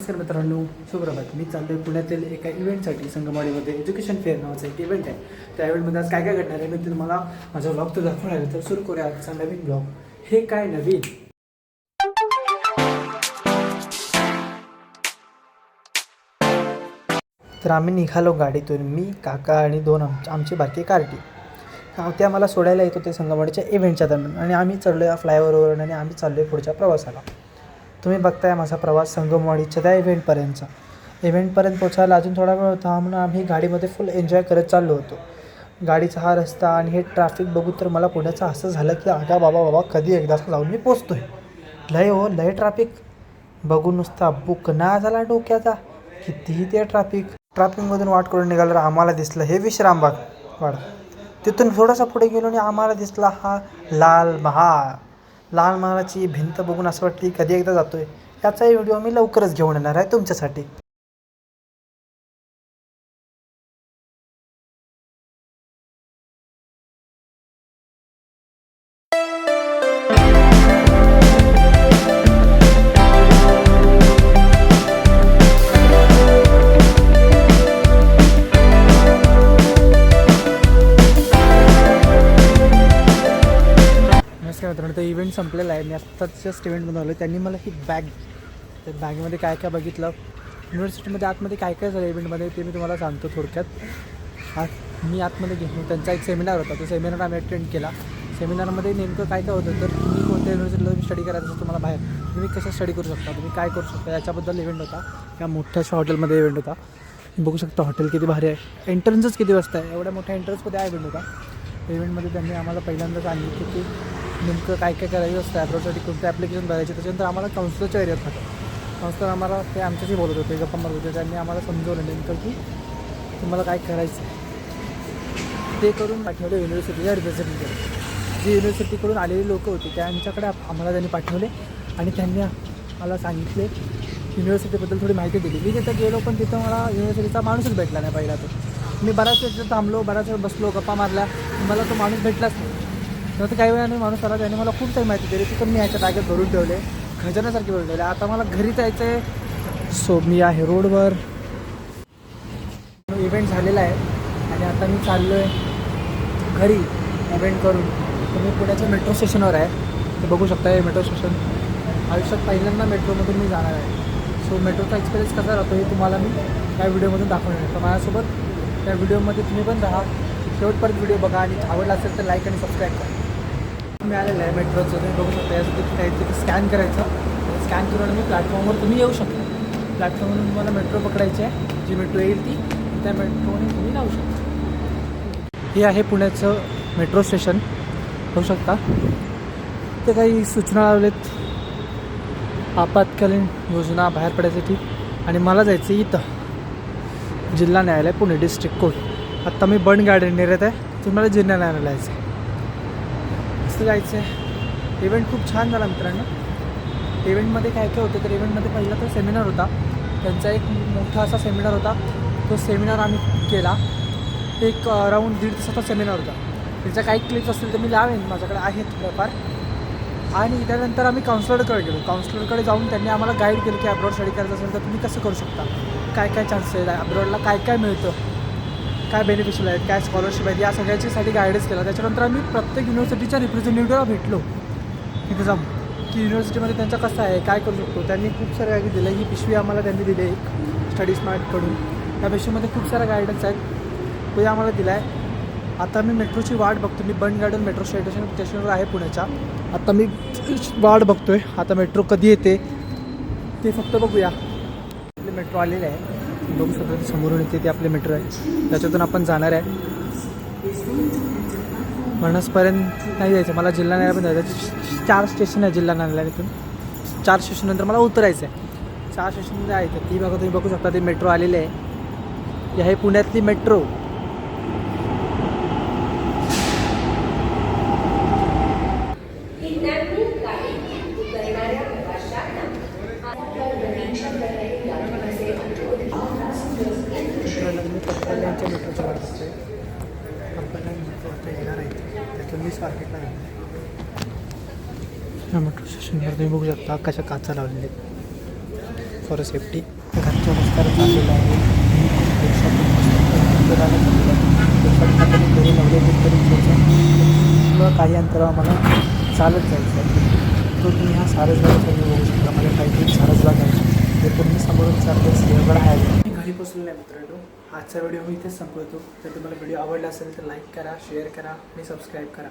नमस्कार मित्रांनो, सुप्रभात. मी चाललो आहे पुण्यातील एका इव्हेंटसाठी. संगमवाडीमध्ये एज्युकेशन फेअर नावाचा एक इव्हेंट आहे. त्या इव्हेंटमध्ये आज काय काय घडणार आहे मी तुम्हाला माझा व्लॉग तर दाखवणार आहे. तर सुरू करूया आजचा नवीन ब्लॉग. हे काय नवीन. तर आम्ही निघालो गाडीतून, मी, काका आणि दोन आमची बारकी कार्टी. ते आम्हाला सोडायला येत होते संगमवाडीच्या इव्हेंटच्या दरम्यान. आणि आम्ही चढलो या फ्लायओव्हरवर आणि आम्ही चाललो आहे पुढच्या प्रवासाला. तुम्ही बघताय माझा प्रवास संगमवाडीच्या त्या इव्हेंटपर्यंतचा. इव्हेंटपर्यंत पोचायला अजून थोडा वेळ होता, म्हणून आम्ही गाडीमध्ये फुल एन्जॉय करत चाललो होतो. गाडीचा हा रस्ता आणि हे ट्रॅफिक बघून तर मला पुण्याचं असं झालं की आगा बाबा कधी एकदा जाऊन मी पोचतो आहे. लय ट्रॅफिक बघून नुसता बुकना झाला डोक्याचा. कितीही ते ट्रॅफिकमधून वाट करून निघालं. आम्हाला दिसलं हे विश्रामबाग वाडा. तिथून थोडासा पुढे गेलो आणि आम्हाला दिसला हा लाल महालाची भिंत बघून असं वाटतं की कधी एकदा जातोय. याचाही व्हिडिओ मी लवकरच घेऊन येणार आहे तुमच्यासाठी. नमस्कार मित्रांनो, तर इव्हेंट संपलेला आहे. मी आत्ताच जस्ट इव्हेंटमधून आलो. त्यांनी मला ही बॅग, त्या बॅगेमध्ये काय काय बघितलं, युनिव्हर्सिटीमध्ये आतमध्ये काय काय झालं इव्हेंटमध्ये ते मी तुम्हाला सांगतो थोडक्यात. मी आतमध्ये घेऊन त्यांचा एक सेमिनार होता. तो सेमिनार आम्ही अटेंड केला. सेमिनारमध्ये नेमकं काय काय होतं, तर तुम्ही कोणत्या युनिव्हर्सिटीला स्टडी करायचं असेल तुम्हाला बाहेर, तुम्ही कसं स्टडी करू शकता, तुम्ही काय करू शकता याच्याबद्दल इव्हेंट होता. या मोठ्याशा हॉटेलमध्ये इव्हेंट होता. बघू शकता हॉटेल किती भारी आहे. एंट्रन्सच किती वाजता आहे, एवढ्या मोठ्या एंट्रन्समध्ये हा इव्हेंट होता. इव्हेंटमध्ये त्यांनी आम्हाला पहिल्यांदा सांगितलं की नेमकं काय काय करायचं असतं, ॲब्रॉडसाठी कोणतं ॲप्लिकेशन भरायचे. त्याच्यानंतर आम्हाला काउन्सिलरच्या एरियात होतं. काउन्सिलर आम्हाला ते आमच्याशी बोलत होते, गप्पा मारत होते. त्यांनी आम्हाला समजवलं नेमकं की तुम्हाला काय करायचं आहे. ते करून पाठवले युनिव्हर्सिटीच्या रिप्रेझेंटेटिव्ह. जी युनिव्हर्सिटीकडून आलेली लोकं होती त्यांच्याकडे आम्हाला त्यांनी पाठवले आणि त्यांनी मला सांगितले युनिव्हर्सिटीबद्दल थोडी माहिती दिली. मी तिथं गेलो पण तिथं मला युनिव्हर्सिटीचा माणूसच भेटला नाही पहिला. तो मी बराच वेळ तिथं थांबलो, बराच वेळ बसलो, गप्पा मारल्या, मला तो माणूस भेटलाच नाही. तर काही वेळाने माणूस आला, त्याने मला खूप सारी माहिती दिली. तिथून मी ह्याच्या बॅगेत भरून ठेवले, खजान्यासारखे भरून ठेवले. आता मला घरी जायचं आहे. सो मी आहे रोडवर. इव्हेंट झालेला आहे आणि आता मी चाललो आहे घरी इव्हेंट करून. तर मी पुण्याच्या मेट्रो स्टेशनवर आहे. ते बघू शकता हे मेट्रो स्टेशन. आयुष्यात पहिल्यांदा मेट्रोमधून मी जाणार आहे. सो मेट्रोचा एक्सपिरियन्स कसा राहतो हे तुम्हाला मी या व्हिडिओमधून दाखवणार आहे. तर माझ्यासोबत त्या व्हिडिओमध्ये तुम्ही पण राहा, शेवटपर्यंत व्हिडिओ बघा आणि आवडला असेल तर लाईक आणि सबस्क्राईब करा. मी आलेलं आहे मेट्रोचं. तुम्ही बघू शकता यासाठी काहीतरी स्कॅन करायचं. स्कॅन करून मी प्लॅटफॉर्मवर तुम्ही येऊ शकता. प्लॅटफॉर्मवरून तुम्हाला मेट्रो पकडायची आहे. जी मेट्रो येईल ती त्या मेट्रोने तुम्ही जाऊ शकता. हे आहे पुण्याचं मेट्रो स्टेशन. होऊ शकता ते काही सूचना लावलेत आपत्कालीन योजना बाहेर पडायसाठी. आणि मला जायचं इथं जिल्हा न्यायालय पुणे डिस्ट्रिक्ट कोर्ट. आत्ता मी बंड गार्डन एरियात आहे. तुम्हाला जिल्हा न्यायालयाला जायचं आहे. असं जायचं आहे. इव्हेंट खूप छान झाला मित्रांनो. इव्हेंटमध्ये काय काय होतं, तर इव्हेंटमध्ये पहिला तर सेमिनार होता. त्यांचा एक मोठा असा सेमिनार होता. तो सेमिनार आम्ही केला. एक अराऊंड 1.5 तासाचा सेमिनार होता. त्याच्या काही क्लिप्स असतील तर मी लावेन, माझ्याकडे आहेत थोडंफार. आणि त्यानंतर आम्ही काउन्सिलरकडे गेलो. काउन्सिलरकडे जाऊन त्यांनी आम्हाला गाईड केलं की अब्रॉड स्टडी करायचं असेल तर तुम्ही कसं करू शकता, काय काय चान्सेस आहे, अब्रॉडला काय काय मिळतं, काय बेनिफिशियल आहेत, काय स्कॉलरशिप आहेत, या सगळ्याच्यासाठी गायडन्स केला. त्याच्यानंतर आम्ही प्रत्येक युनिव्हर्सिटीच्या रिप्रेझेंटेटिव्हला भेटलो तिथे जाऊन की युनिव्हर्सिटीमध्ये त्यांचं कसं आहे, काय करू शकतो. त्यांनी खूप साऱ्या गाईड दिल्या. ही पिशवी आम्हाला त्यांनी दिली एक स्टडी स्मार्टकडून. त्या पिशवीमध्ये खूप साऱ्या गायडन्स आहेत, तो आम्हाला दिला आहे. आता मी मेट्रोची वाट बघतो. मी बंड गार्डन मेट्रो स्टेशनवर आहे पुण्याच्या. आता मी वाट बघतो आहे. आता मेट्रो कधी येते ते फक्त बघूया. आपले मेट्रो आलेले आहे. बघू शकतो समोरून येते ते आपले मेट्रो आहे. त्याच्यातून आपण जाणार आहे. म्हणसपर्यंत नाही जायचं, मला जिल्हा न्यायालय पण जायचं. 4 स्टेशन आहे जिल्हा न्यायालयातून. 4 स्टेशननंतर मला उतरायचं आहे. 4 स्टेशनमध्ये आहे तर ती बघा, तुम्ही बघू शकता ते मेट्रो आलेले आहे. ही आहे पुण्यातली मेट्रो. यांच्या मेट्रोच्या वाट बघतोय. कंपन्या मेट्रो आता येणार आहे. त्यातून मी मार्केटला जाणार. मेट्रो स्टेशनवर तुम्ही बघू शकता कशा काचा लावलेल्या आहेत फॉर सेफ्टी. घरच्या मस्तारा चाललेलं आहे. रिक्षातून मस्त फिरायला चाललेलं आहे. रिक्षात आपण घरी नवले तरी घ्यायचं किंवा काही अंतरावर मला चालत जायचं आहे. तो तुम्ही हा सारसबाग तुम्ही बघू शकता. माझ्या काही सारसबाग आहे ते पूर्ण समोरून चालतं सिंहगड आहे. मी घरी बसलेलं आहे मित्रांनो. आजचा व्हिडिओ मी इथेच संपवतो. जर तुम्हाला व्हिडिओ आवडला असेल तर लाईक करा, शेअर करा आणि सबस्क्राईब करा.